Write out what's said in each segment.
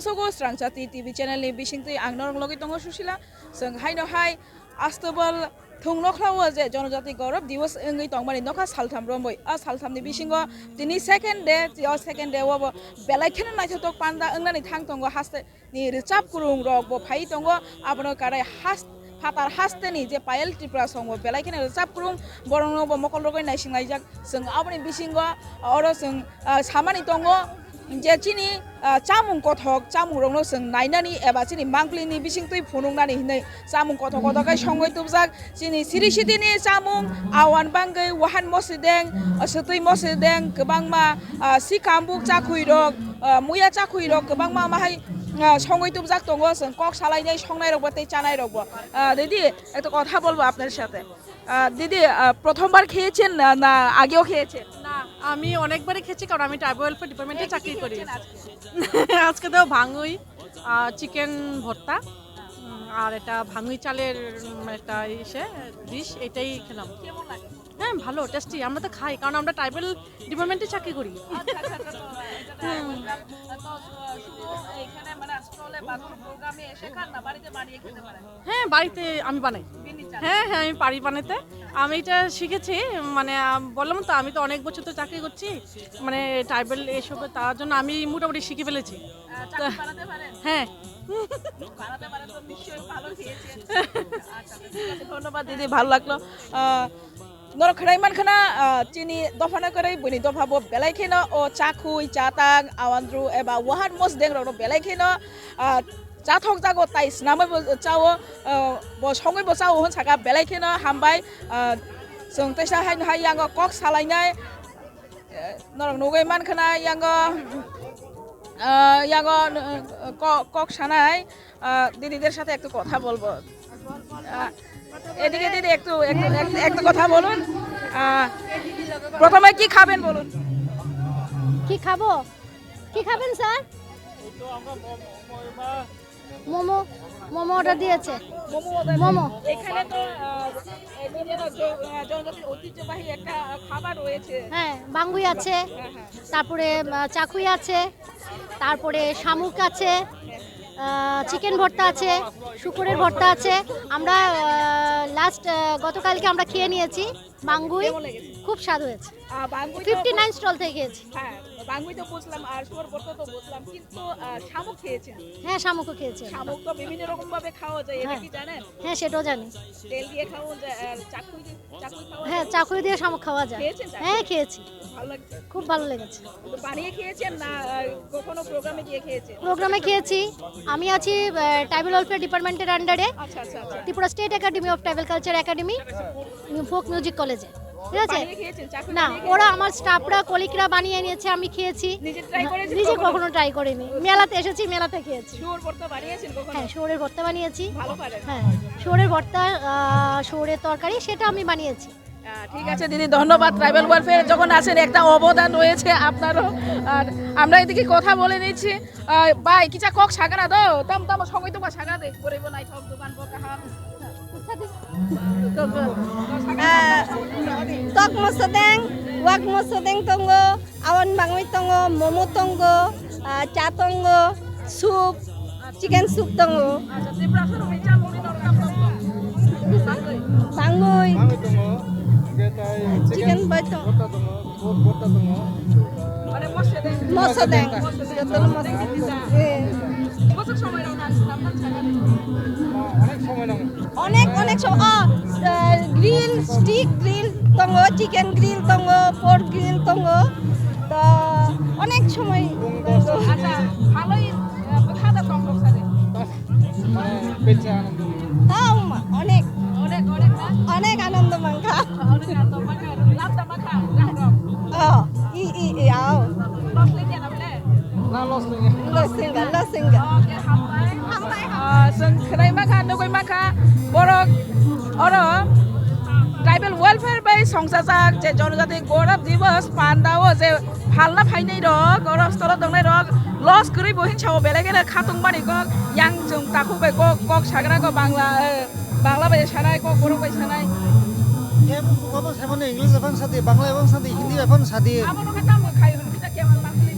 Asogo Strangchati TV channel ni bisingtui ang norong logi tongo susila seng haino hai astobal thungnokhlawo je Jonojati Gaurav Diwas engi tongmani nokha saltham romboi a salthamni bisingo tini second day wo belai khena naithotok panda engnani thang tongo haste ni richap kurung rok bo phai tongo abono karai Fatar hasteni je payel tripura songo belai khena richap kurung borong bo mokol rogoi naisingaijak seng aboni bisingo oro seng samani tongo je chini chamung kothok chamung rongno seng nainani eba chini mangplini bisingtui phunungnani hinai chamung kothok kothok songoi tubjak chini siri sidini chamung awan bangai wahan mosideng asutui mosideng kebangma sikambuk chakhui rok muya chakhui rok kebangma mahai সঙ্গই তুবজাক tongo seng kok salai nai songnai rok bate chanai rok bo দিদি একটা কথা বলবো আপনার সাথে দিদি প্রথমবার খেয়েছেন না আগেও খেয়েছেন না আমি অনেকবারই খেয়েছি কারণ আমি ট্রাইবাল ওয়েলফেয়ার ডিপার্টমেন্টে চাকরি করি আজকে তো ভাঙুই চিকেন ভর্তা আর এটা ভাঙুই চালের একটা ডিশ এটাই খেলাম কেমন লাগে হ্যাঁ ভালো টেস্টি আমরা তো খাই কারণ আমরা ট্রাইবাল ডিপার্টমেন্টে চাকরি করি হ্যাঁ বাড়িতে আমি বানাই হ্যাঁ আমি পারি বানাতে আমি এটা শিখেছি মানে বললাম তো আমি তো অনেক বছর তো চাকরি করছি মানে ট্রাইবাল এসব তার জন্য আমি মোটামুটি শিখে ফেলেছি হ্যাঁ ধন্যবাদ দিদি ভালো লাগলো নর খরাই মানখানা চিনি দফানা করে বনি দফাবো বেলাইখেনো ও চাখুই চাতাং আওয়ান্দ্রু এবা ওয়াহান মস দেংরো বেলাইখেনো চাথক জাগো তাইস নামে চাও bo songoi bo চাও হন সাকা বেলাইখেনো হামবাই जों তেসা হাই হাই यांगो কক সালাইনাই নর নগৈ মানখানা यांगो কক সানাই দিদিদের সাথে একটু কথা বলবো এদিকে দিদি একটু কথা বলুন প্রথমে কি খাবেন বলুন কি খাবো কি খাবেন স্যার মোমো মোমো অর্ডার দিয়েছে মোমো এখানে তো জনজাতির ঐতিহ্যবাহী একটা খাবার রয়েছে হ্যাঁ বাঙ্গুই আছে তারপরে চাকুই আছে তারপরে শামুক আছে চিকেন ভর্তা আছে শুকুরের ভর্তা আছে আমরা লাস্ট গতকালকে আমরা খেয়ে নিয়েছি বাঙ্গুই খুব স্বাদ হয়েছে 59 স্টল থেকে খেয়েছি হ্যাঁ বাঙ্গুই তো বুঝলাম আর শুকুর ভর্তা তো বুঝলাম কিন্তু শামুক খেয়েছেন হ্যাঁ শামুকও খেয়েছি শামুক তো বিভিন্ন রকম ভাবে খাওয়া যায় এটা কি জানেন হ্যাঁ সেটাও জানি তেল দিয়ে খাওয়া যায় আর চাকুই খাওয়া হ্যাঁ চাকুই দিয়ে শামুক খাওয়া যায় হ্যাঁ খেয়েছি ভালো লাগছে খুব ভালো লেগেছে তো বানিয়ে খেয়েছেন না কখনো প্রোগ্রামে গিয়ে খেয়েছেন প্রোগ্রামে খেয়েছি আমি আছি ট্রাইবাল ওয়েলফেয়ার ডিপার্টমেন্টের আন্ডারে আচ্ছা Tripura state academy of tribal culture academy folk music কলেজে ঠিক আছে না ওরা আমার স্টাফরা কলিগরা বানিয়ে নিয়েছে আমি খেয়েছি নিজে কখনো ট্রাই করিনি মেলাতে এসেছি মেলাতে খেয়েছি শুয়োর ভর্তা বানিয়েছেন কখনো হ্যাঁ শুয়োরের ভর্তা বানিয়েছি ভালো পারেন হ্যাঁ শুয়োরের ভর্তা শুয়োরের তরকারি সেটা আমি বানিয়েছি ঠিক আছে দিদি ধন্যবাদ ট্রাইবাল ওয়েলফেয়ার যখন আছেন একটা অবদান রয়েছে আপনারও আর আমরা এদিকে কথা বলে নিচ্ছি বাই কিচা কক সাগানা দাও তাম তাম সঙ্গে তো সাগা দে করিব নাই ঠক দোকান বকা tok mosadeng wak mosadeng tongo awan bangui tongo momo tongo cha tongo soup chicken soup tongo আচ্ছা ত্রিপুরা সরো মিচা মনি দরকার bangui tongo chicken baito মানে মশে দেন mosadeng jotol mosadeng কত সময় রান্না আসলাম না সাগা অনেক grill stick grill tongo chicken grill tongo pork grill tongo তো অনেক সময় আচ্ছা ভালোই খাওয়া সম্ভব স্যার বেচে আনন্দ তাও অনেক অনেক না আনন্দ মাখা অনেক আনন্দ মাখা লাভটা মাখা রাহরম ইয়াও লস লেগে না বলে না লস নেই lo singa oke hambai seng khnai makha nogoi makha borok oro tribal welfare বাই সংসাজাক যে জনজাতি গৌরব দিবস পান্দাও যে ফালনা ফাইনাই রক গরস তল দংনাই রক লস করি বহিন ছাও বেলেগের খাতুং বানি কক yang जों তাকু বাই কক সাগরা ক বাংলা বাই সানাই কক বড় বাই সানাই কত সেমনে ইংলিশ এফান সাথে বাংলা এফান সাথে হিন্দি এফান সাথে আমনো খাতা খাই হন kita kemal makli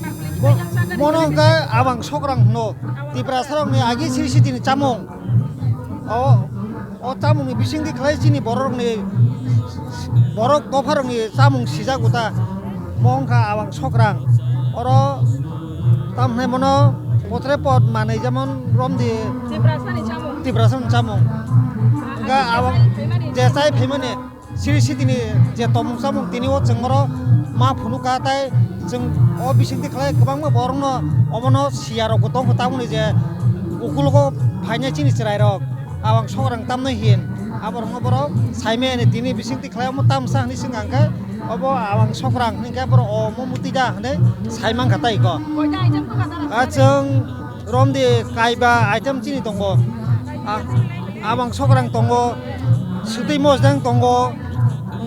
মনকা আবাং সগ্রাং ন Tibrasarong ni agi siri ni camong. Camong ni bising di kelai sini borok gofarong ni camong sijaguta mongka awang sokrang. Oro tamne mono potrepot mana zaman rom di Tibrasarong camong. Enggak awang jesai pemane siri ni je tomong camong tini wo cengoro ma phunuka tai jeng bising di kelai kebang ma borong no omono siaro gotong tamu ni je ukulko phainya chini chirai rok awang sokrang tamno hin aborong borok saime ni tini bising di kelai mo tamsa ni singangka obo awang sokrang ningka boro omo mutida hne saimang khatai ko ajeng rom di kaiba item chini tongo awang sokrang tongo sutui mojang tongo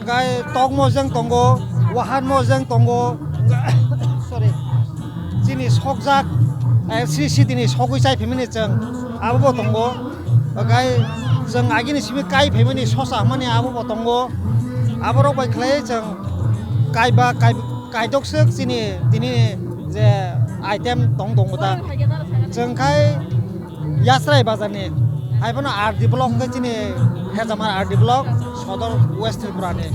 ngai tok mojang tongo wahan mojang tongo sorry chini sokjak sisi tini sokui chai phemini jeng abo tongo gai jeng agini sibi kai phemini sosa mani abo tongo aborok bai khlai jeng kaidok sek chini tini je item tong ta jeng kai yasrai bazar ni haibano RD block ke chini hejamar RD block sodor west tripura ni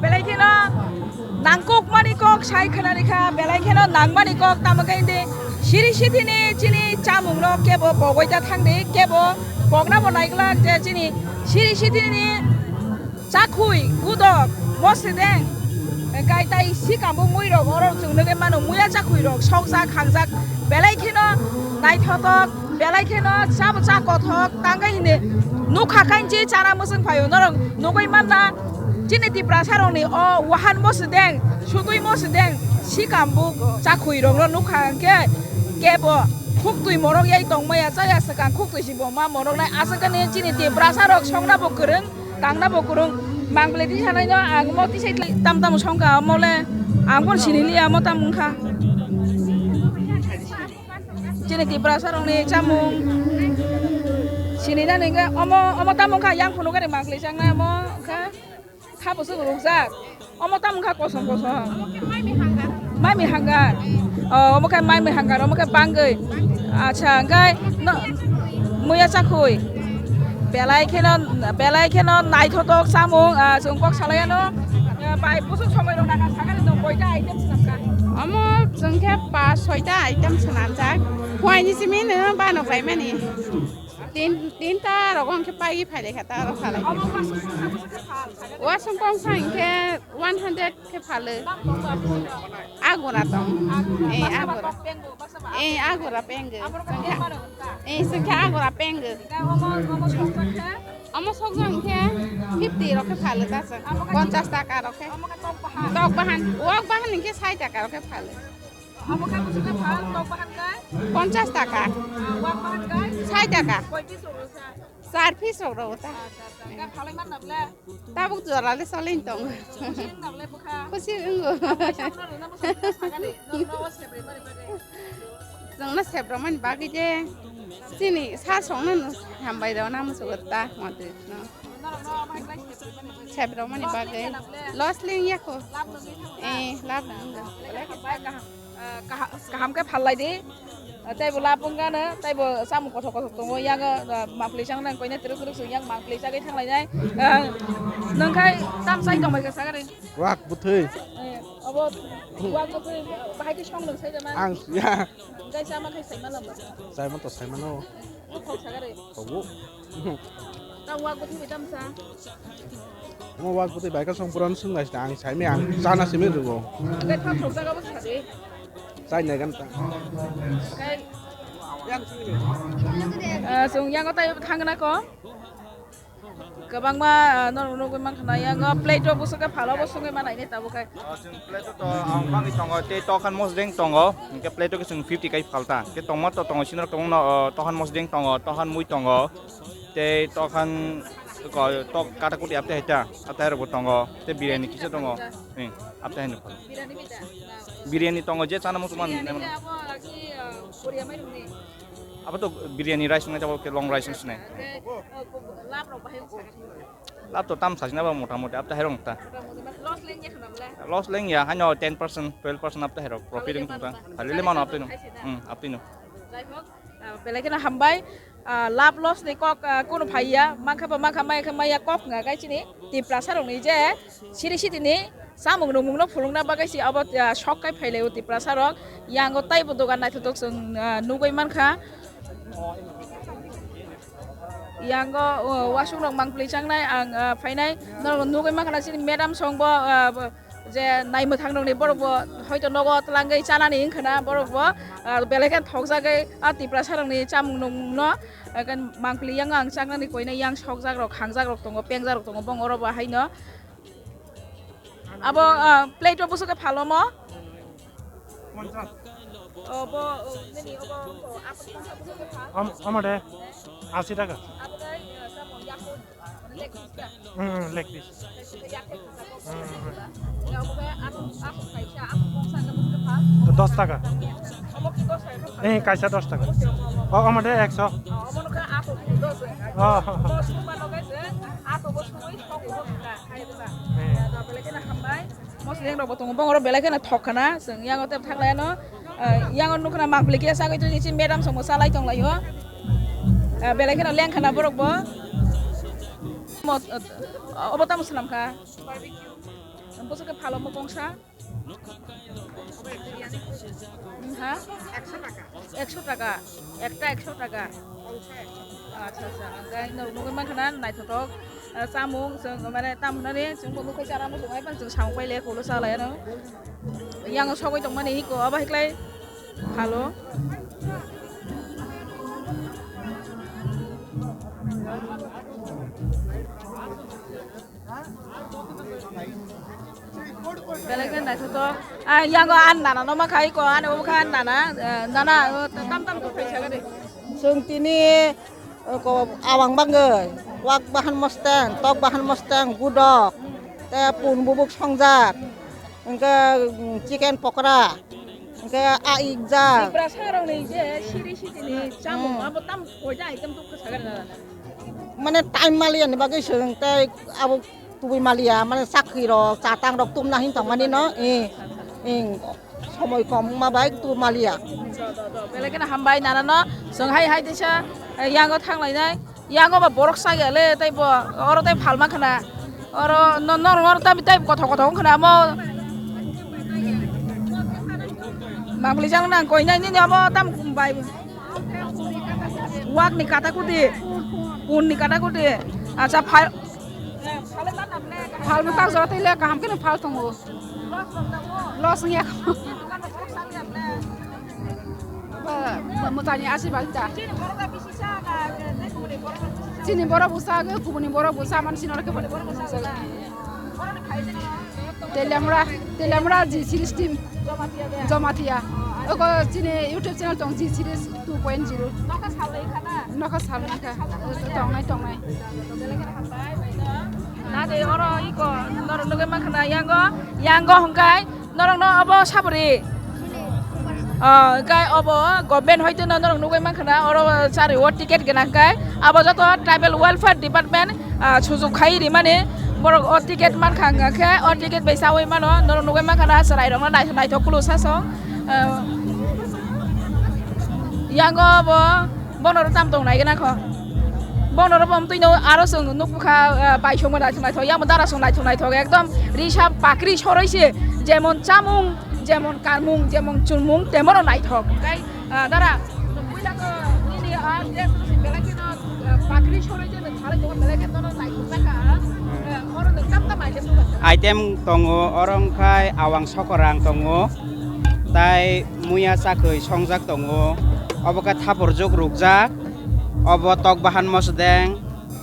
belai kena nangkok manikok sai khana rekha belai kena nang manikok tamakai de siri ni chini chamung ro kebo bogoita thangde kebo bogna bo naigla je chini siri ni chakhui gudok mosideng gai tai sikambo mui ro oro chungne manu muya chakhui ro sokjak hangjak belai kena naithotok belai kena chabucha kothok tangai hine nukha kainji chana musung phayo norong nogoi manna chini Tibrasarong ni wahan mosideng sutui mosideng sikambo chakhui ro nukha ke kebo khukhtui morok yai tongmaya chaya sakang khukhtui sibo ma morok nai asakane chini Tibrasarok songna bo kurung tangna bo kurung mangleti sanai no ang mo ti sai tam songka mole angpon sinili amo tamungkha chini Tibrasarong ni chamung sinina ninga omo tamungkha yang phunuka ni mangli sangna mo kha khabusung rukjak omo tamungkha kosong mai mi hanggar omo kai mai mi hanggar omo kai bangai acha ngai muya chakhui belai kheno naithotok samung jongkok salayano bai busuk somai rong naka sagari dong boita item sinamka amo jongkhe 5-6টা item sinamjak phoini simine bano klaimani tinta rokong ke pagi phale khata ro khalai wasung kong sangke 100 ke phale agora tong agora penge sangke agora penge amo sogjang ke 50 ro ke phale ta 50 টাকা ro ke tok bahan wak bahan ke 60 টাকা ro ke phale amo kai busuk phal tok bahan kai 50 টাকা wak bahan kai 60 টাকা koi piece ro sa 4 piece ro ta kai phalai man nable tabuk jora le solin tong nable bukha kusi ungu jongna sebraman bagi je sini sa songna hambai da na musugata mate no sebraman bagi losling yako lab kaham ke phalai di tai bo lapungga na tai bo samu kothok tongo yang mangpli sang nang koina terus yang mangpli sagai thanglai nai nongkai tam sai tong mai ka sagari wak buthei abo wak buthei bahai ki song nang sai jama ang ya gai sama kai sai malam sai man to sai mano thok sagari tobu tam wak buthei tam sa mo wak buthei bai ka song puran sung lai ang sai me ang sana simi rugo gai thok saga bo sadi sai nai kan ta gai sung yang ko tai thangna ko kabang ma no ko man khana yang plate busuk ka phalo busuk ma nai ne tabu kai sing plate to ang bang tongo te to kan mos deng tongo ke plate ke sing 50 kai phalta ke tongma to tongo sinor tong no to kan mos deng tongo to kan mui tongo te to kan ko to kata kuti apte heta atar bo tongo te biryani kisa tongo apte hen birani bita biryani tongo je chana musuman birani abo lagi korea mai rumni apa to biryani rice ngai ke long rice ngai lap ro bahai lap to tam sajna ba motamoti apta herong ta loss lengnya kenapa? loss leng ya hanya 10% 12% apta herok profit ing ta halile mano apta no apti no যাই হোক বেলেগে না হামবাই লাভ loss নি cock কোনো ভাইয়া মাখা মাইয়া cock nga gai chini ti prasa rong ni je siri siri ni samung no mung no phulung na bagai si abo shok kai phaile ti prasa rok yang go tai bo dogan nai thotok sung nugoi mankha yang go wasung rong mangpli changnai ang phainai no nugoi mankha chini madam song bo যে নাইমো থাংদংনি বরবো হয়তো নগদ লাঙ্গै চানানি इंखना बरबो बेलेगन थकजागै तिप्रा सारंनि चामुं नंनो गन मांगप्लि yang ang चांगनानि कोइना yang सकजाग्रक खांजाग्रक दङ पेंजाग्रक दङ बं अरबो हायनो आबो प्लेटो बुसुके फालोमो अबो नेनि अबो आपन बुसुके फा আমারে 80 টাকা आपन सामो याको लेग पिस দশ টাকা কাইসা 10 টাকা আমাদের 100 Mosling robot tunggu bang orang belakang nak thokana, seng yang orang tak lain no, yang orang nukana mangplik ya sangat itu jadi medam semua salah itu lah yo, belakang orang kana borok bo, obat tamu selam kah? Nampak sekali palo mau kongsa? Hah? 100 টাকা, একটা 100 টাকা। আচ্ছা আচ্ছা, গাই নরনুকে মানখানা নাইথক চামুং जों माने तामनानै जों बनुखै जारामो दंहाय बान जों साव पाइले खौल सालायानो yang सगै दं माने हिको आबा हिक्लाय भालो बेलेगन नाइथक yang an nana no makai ko an o kan nana nana tam ko paisa gade जों तिनि ko awang bangai wak bahan mostang tok bahan mostang gudok te pun bubuk songjak engke chicken pokora engke aik jak Berasarong ni je siri-siri ni jamu abo tam koja item tu kesagara mane time malian bagai seung te abo tubi malia mane sakhi rok catang rok tum nahin tong mani no সময় কম মা bike তু মালিয়া बेलेगन हामबाय नानानो जों हाय दिसा यांगो थांलायनाय यांगो बा बरक सागेले ताइबो अर ताइ फालमा खना अर नर ताइ कथ खना म मांगलि जां ना गयनाय नि अब ताम बाय वाक नि काटाकुटि उन नि काटाकुटि अच्छा फाल फाल में जरा तैले काम के फाल तंगो loss nya mutanya asih balita sini bora busa ke kubuni bora busa man sinor ke bora busa telamra ji series team jomatia oko sini youtube channel tong ji series 2.0 noka salai ka tongnai nade oro iko norong noge makhana yango hongkai norong no abo sabri kai obo government hoite norong noge makhana oro sari o ticket genang kai abo joto tribal welfare department sujug khai ri mane borok o ticket mankhang ke o ticket besawi mano norong noge makhana sarai rong nai thokulu saso yango bo bonor tam tong nai gena kho bonor bom tuino aro sung nukha bai somoi dai thonai thok yang dara sung nai thonai thok ekdom risap pakri soroise jemon chamung jemon karmung jemon chulmung temon nai thok kai dara puila ko ini des belakino pakri soroise ne thale jo belakino nai thaka oro ne kam tam item item tongo orong khai awang sokorang tongo tai muya sakhoi songjak tongo oboka thapor jog rukjak obo tok bahan mosdeng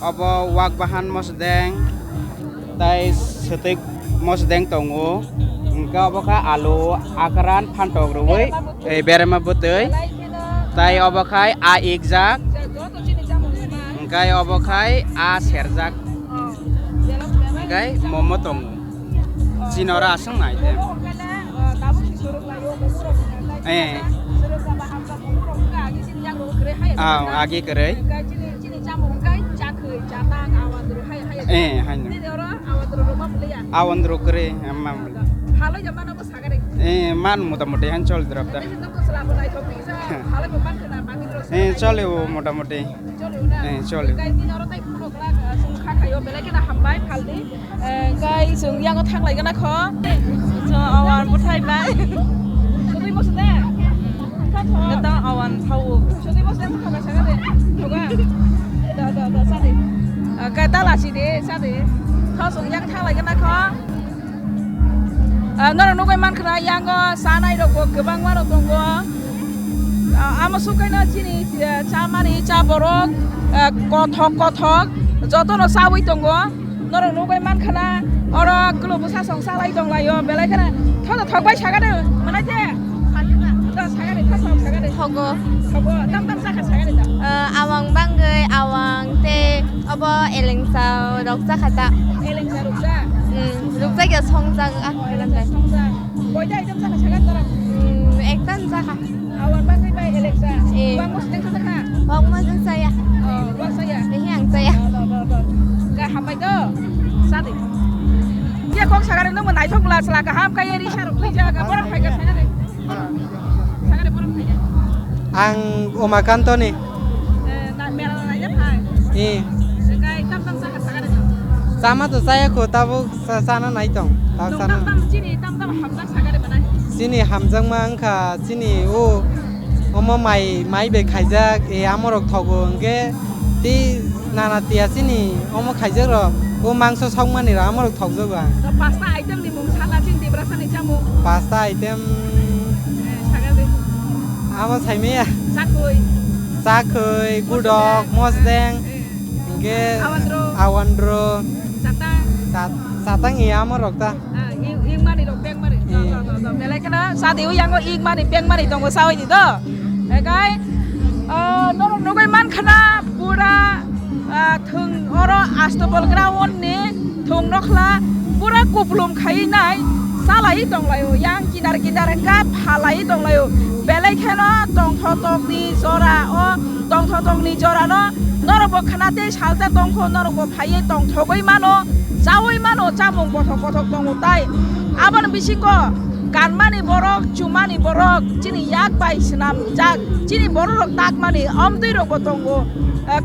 obo wak bahan mosdeng tai setik mosdeng tongo engka obo ka alu akaran phantok ruwei berema butei tai obo khai a ikjak engkai obo khai a serjak engkai momo tongo sinora asang nai dem agi kerai haino Ini orang awal terus rumah beli ya. awan drokre amam Halo zaman apa sagare? man motamuti han chol drapta Ini tuh selama naik kopi bisa. Halo beban kena pagi terus. chole o motamuti chole Cái tin orang tay puluh kelak sung khak kayo belai kena hambai paldi. Cái sung yang có thang lại cái nó khó. Cho awan bút hai bay. Jadi maksudnya? Kita awan tahu. Jadi maksudnya apa sagare? Coba. Dah sadi. Cái ta là gì đấy? Sadi. Thao sung yang thang lại cái nó khó. Nó là nó cái man kena yang có sa này đâu có kebang mana đâu có. Ama sukai na chini cha mani cha borok kothok joto no sawi tongo noro nugai man khana ora klo busa songsa lai tong layo belai kana thoda thokbai sagade manate ta sagade thok sagade Thogo tam saka sagade ta awang bangai awang te abo elengsa roksa khata eleng sa ruksa roksa ge songjang a eleng sa songsa koi dai tam saka sagade ta ektan saka awan bangai bai eleng sa wang mos teng sa ka wang ma jang saya wang saya hiang saya ga hambai to sadi dia kok sagade nang manai thok la sala ka ham kai ri saruk li ja ga borak phai ga sagade borak phai ja Ang umakanto ni. na mera na ja phai kai tam saka sagade Sama tu saya ko tabu sana nai tong. Tahu sana. tam chini tam hamza sagade manai Sini hamjang mangka sini omo mai be khaijak e amorok thogo nge ti nana tia sini omo khaijak ro o mangso songmani ra amorok thogjogo no pasta item ni mung sala chin ti brasa ni chamu pasta item sagade amo saime ya sakoi sakhoi gudok mosdeng nge awandro satang iya amorok ta ing mani dok peng mani belai kana sa diu yang ko ing mani peng mani tong ko sawai ni to kai no kai man khana pura thung oro astobol ground ni thung nokhla pura kuplum khai nai salai tong layo yang kidar ka phalai tong layo belai khana tong thotok ni jora o tong thotok ni jora no norobo khana te salta tong kho norobo phai tong thogoi mano Jawai mano jamung kothok tongo tai aban bisingo kanmani borok chumani borok chini yak bai snam jak chini borok tak mani omdui rok tongo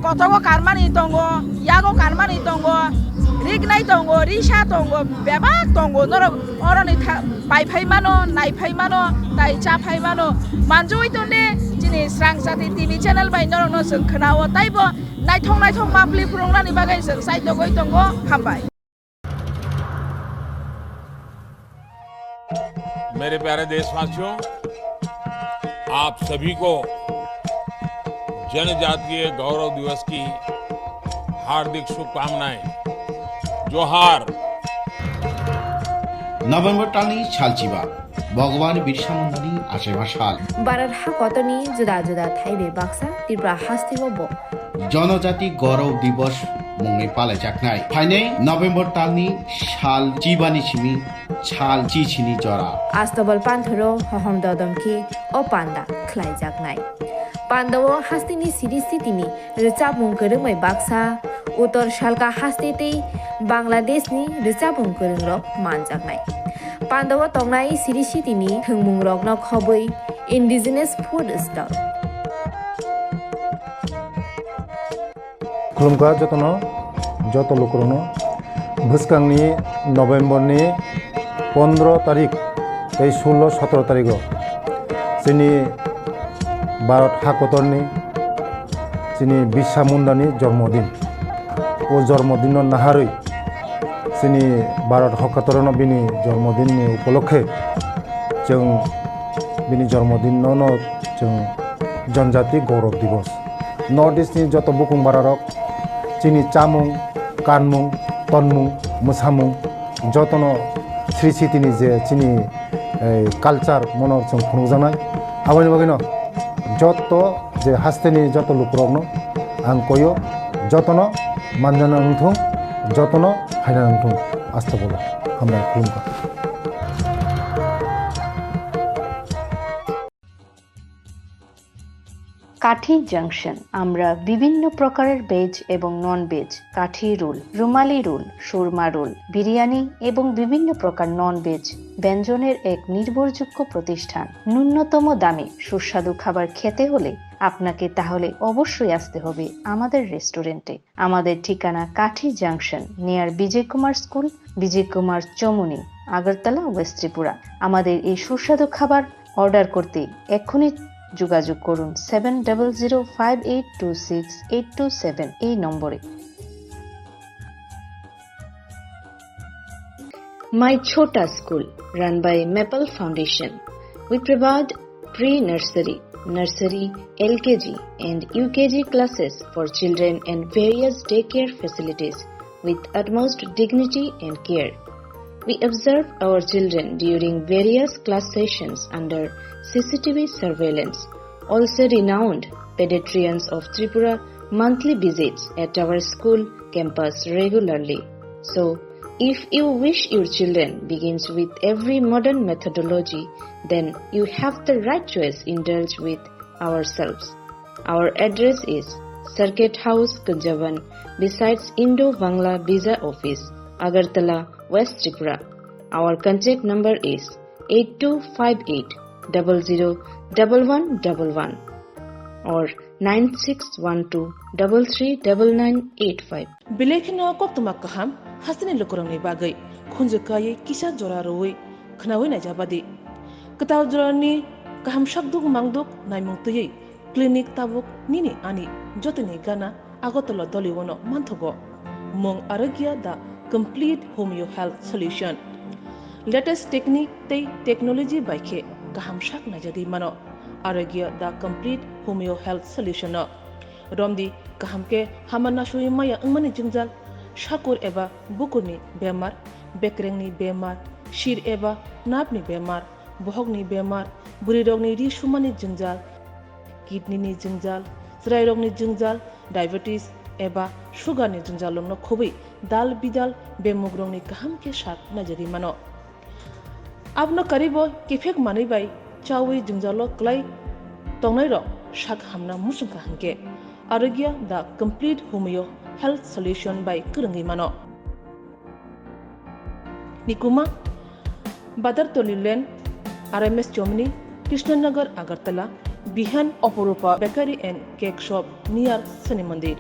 kothoko kanmani tongo yago kanmani tongo rignai tongo risha tongo bebak tongo norok oroni pai phai mano nai phai mano tai cha phai mano manjoi tonde chini srang sati tv channel bai norok no sung khnawo taibo nai thong mapli phurungnani bagai sung sai togoi tongo hambai मेरे प्यारे देशवासियों, आप सभी को जनजातीय गौरव दिवस की हार्दिक शुभकामनाएं। जोहार। नभेम्बर टालनि सालचिबा भगवान बिरसा मुन्डानि आशेमा साल भारत हा कतनि जुदा जुदा थाइबे बाक्सा त्रिपुरा हास्तिबो जनजाति गौरव दिवस मुङै पालायजानाय फाइनै नभेम्बर टालनि साल चिबानि सिमि साल चिचिनि जरा आस्तबल पान्थरो हहम ददमखि ओ पान्दा खलायजानाय पान्दावो हास्तिनि सिरिस्थितिनि रिचाबुं गोरोंमै बाक्सा उत्तर सालका हास्तिति बांलादेशनि रिचाबुं गोरोंरो मानजानाय पान्दावो तंनाय सिरिस्थितिनि थोंमुं रगनो खबै इन्डिजिनास फुड स्टल खुलुमगा जतनो जत लोकरनो भुसकांनि नभेम्बरनि 15 तारिख 16-17 तारिख जोंनि भारत हाकतरनि जोंनि बिरसा मुन्डानि जन्मदिन ओ जन्मदिन नाहारै जोंनि भारत हाकतरनो बिनि जन्मदिननि उपलक्षे जों बिनि जन्मदिनावनो जों जनजाति गौरव दिवस नर्थ इस्टनि जत बुकुं बारारक जोंनि चामुं कानमुं तनमुं मोसामुं जतनो श्री सिटिनि जे जोंनि कालचार मनर जों खुंजानाय आबानि बागैनो जत जे हास्तेनि जत लुकरनो आं कयो जतनो मानजाना नंथों जतनो फायना नंथों आस्थाबला हामबाय खुलुमबाय কাঠি জাংশন। আমরা বিভিন্ন প্রকারের ভেজ এবং নন ভেজ, কাঠি রোল, রুমালি রোল, সুরমা রোল, বিরিয়ানি এবং বিভিন্ন প্রকার নন ভেজ ব্যঞ্জনের এক নির্ভরযোগ্য প্রতিষ্ঠান। ন্যূনতম দামে সুস্বাদু খাবার খেতে হলে আপনাকে তাহলে অবশ্যই আসতে হবে আমাদের রেস্টুরেন্টে। আমাদের ঠিকানা কাঠি জাংশন, নিয়ার বিজয় কুমার স্কুল, বিজয় কুমার চমুনি, আগরতলা, ওয়েস্ট ত্রিপুরা। আমাদের এই সুস্বাদু খাবার অর্ডার করতে এক্ষুনি যোগাযোগ করুন 7005826827 এই নম্বরে। My Chota School, run by Maple Foundation. We provide pre-nursery, nursery, LKG and UKG classes for children and various daycare facilities with utmost dignity and care. We observe our children during various class sessions under CCTV surveillance. Also renowned pediatricians of Tripura monthly visits at our school campus regularly. So, if you wish your children begins with every modern methodology, then you have the right choice. Indulge with ourselves. Our address is Circuit House, Kunjavan, besides Indo-Bangla Visa Office, Agartala, West Tripura. Our contact number is 8258001111 or 9612339985. Bilekino koktumak kaham hasini lukurangni bagai khunjukai kisa jora roi khnawi na jabadi ketaw jorani kaham shakduk mangduk naimung tuyei clinic tabuk nini ani jotini gana agotolo doliwono manthogo mong aragya da complete homeo health solution latest technique tei technology baikhe kaham shak na jadi mano aragya da complete homeo health solution no romdi kahamke hamana shui maya angmani jingjal shakur eba bukurni bemar bekrengni bemar shir eba napni bemar bohogni bemar buri rogni ri shumani jingjal kidney ni jingjal srai rogni jingjal diabetes eba sugar ni jingjal longno khobai dal bidal bemugrongni kahamke shak najari mano abno karibo kifek mani bai chawi jingjalo klai tongnai ro shak hamna musungka hanke aragya the complete homeo health solution by Kurangi Mano. Nikuma Badar Tolilen RMS Chomni Krishnanagar Agartala Bihan Oporupa Bakery and Cake Shop near Sani Mandir.